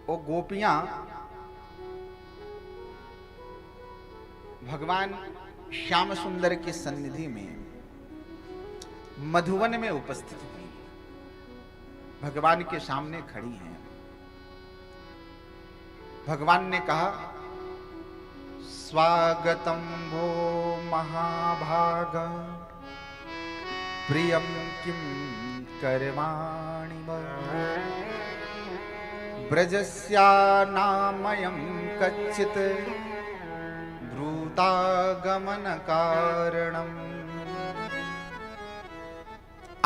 वो गोपियां भगवान श्याम सुंदर की सन्निधि में मधुवन में उपस्थित थी, भगवान के सामने खड़ी हैं। भगवान ने कहा, स्वागतम भो महाभाग प्रियम किम करवाणि ब्रजस्या नामयं कच्चित् ब्रूतागमन कारणम्।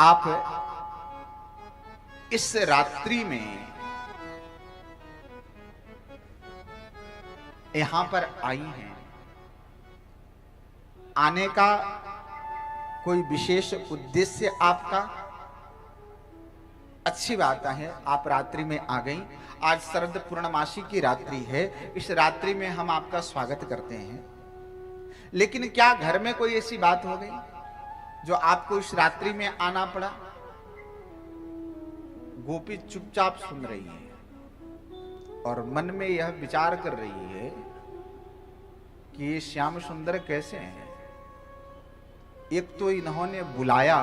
आप इस रात्रि में यहां पर आई हैं, आने का कोई विशेष उद्देश्य आपका? अच्छी बात है, आप रात्रि में आ गई। आज शरद पूर्णमासी की रात्रि है, इस रात्रि में हम आपका स्वागत करते हैं। लेकिन क्या घर में कोई ऐसी बात हो गई जो आपको इस रात्रि में आना पड़ा? गोपी चुपचाप सुन रही है और मन में यह विचार कर रही है कि ये श्याम सुंदर कैसे हैं। एक तो इन्होंने बुलाया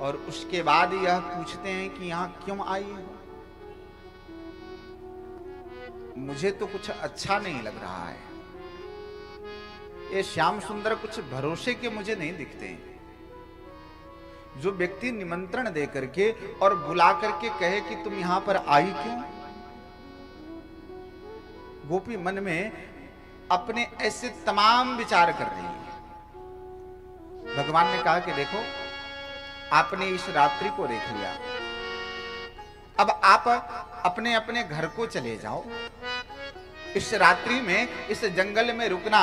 और उसके बाद यह पूछते हैं कि यहां क्यों आई हो। मुझे तो कुछ अच्छा नहीं लग रहा है। ये श्याम सुंदर कुछ भरोसे के मुझे नहीं दिखते हैं। जो व्यक्ति निमंत्रण दे करके और बुला करके कहे कि तुम यहां पर आई क्यों। गोपी मन में अपने ऐसे तमाम विचार कर रही है। भगवान ने कहा कि देखो, आपने इस रात्रि को देख लिया, अब आप अपने अपने घर को चले जाओ। इस रात्रि में इस जंगल में रुकना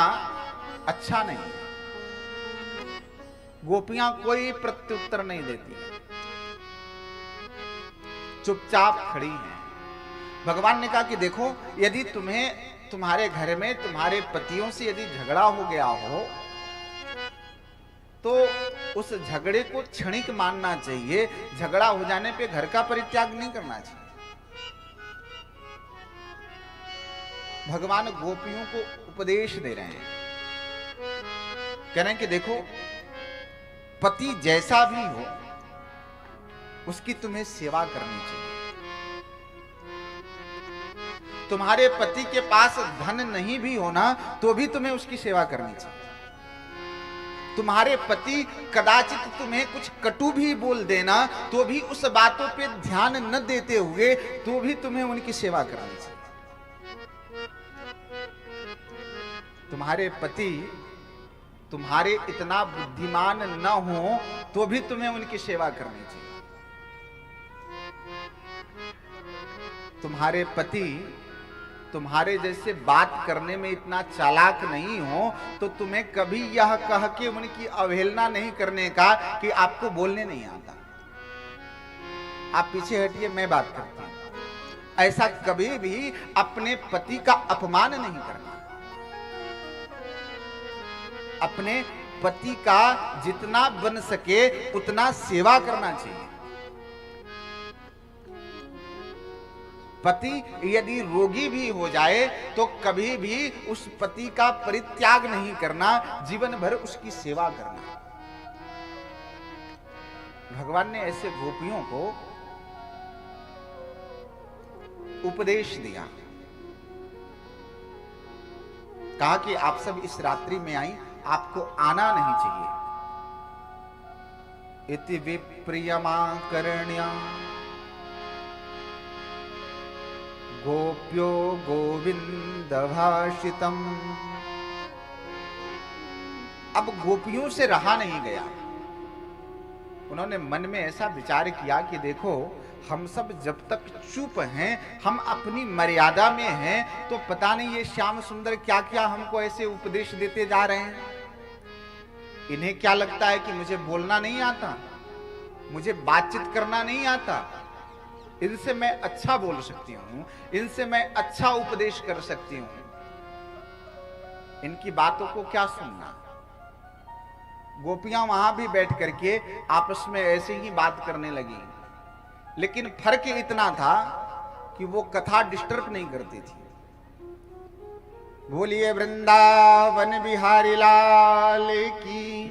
अच्छा नहीं। गोपियां कोई प्रत्युत्तर नहीं देती, चुपचाप खड़ी हैं। भगवान ने कहा कि देखो, यदि तुम्हें तुम्हारे घर में तुम्हारे पतियों से यदि झगड़ा हो गया हो तो उस झगड़े को क्षणिक मानना चाहिए। झगड़ा हो जाने पे घर का परित्याग नहीं करना चाहिए। भगवान गोपियों को उपदेश दे रहे हैं, कह रहे हैं कि देखो, पति जैसा भी हो उसकी तुम्हें सेवा करनी चाहिए। तुम्हारे पति के पास धन नहीं भी होना तो भी तुम्हें उसकी सेवा करनी चाहिए। तुम्हारे पति कदाचित तुम्हें कुछ कटु भी बोल देना तो भी उस बातों पे ध्यान न देते हुए तो भी तुम्हें उनकी सेवा करनी चाहिए। तुम्हारे पति तुम्हारे इतना बुद्धिमान न हो तो भी तुम्हें उनकी सेवा करनी चाहिए। तुम्हारे पति तुम्हारे जैसे बात करने में इतना चालाक नहीं हो तो तुम्हें कभी यह कह के उनकी अवहेलना नहीं करने का कि आपको बोलने नहीं आता। आप पीछे हटिए, मैं बात करता हूं। ऐसा कभी भी अपने पति का अपमान नहीं करना। अपने पति का जितना बन सके उतना सेवा करना चाहिए। पति यदि रोगी भी हो जाए तो कभी भी उस पति का परित्याग नहीं करना, जीवन भर उसकी सेवा करना। भगवान ने ऐसे गोपियों को उपदेश दिया, कहा कि आप सब इस रात्रि में आई, आपको आना नहीं चाहिए। इति विप्रियमाकर्ण्य गोप्यो गोविंद भाषितम। अब गोपियों से रहा नहीं गया। उन्होंने मन में ऐसा विचार किया कि देखो, हम सब जब तक चुप हैं, हम अपनी मर्यादा में हैं, तो पता नहीं ये श्याम सुंदर क्या क्या हमको ऐसे उपदेश देते जा रहे हैं। इन्हें क्या लगता है कि मुझे बोलना नहीं आता, मुझे बातचीत करना नहीं आता। इनसे मैं अच्छा बोल सकती हूं, इनसे मैं अच्छा उपदेश कर सकती हूं। इनकी बातों को क्या सुनना। गोपियां वहां भी बैठ करके आपस में ऐसे ही बात करने लगी। लेकिन फर्क इतना था कि वो कथा डिस्टर्ब नहीं करती थी। बोलिए वृंदावन बिहारी लाल की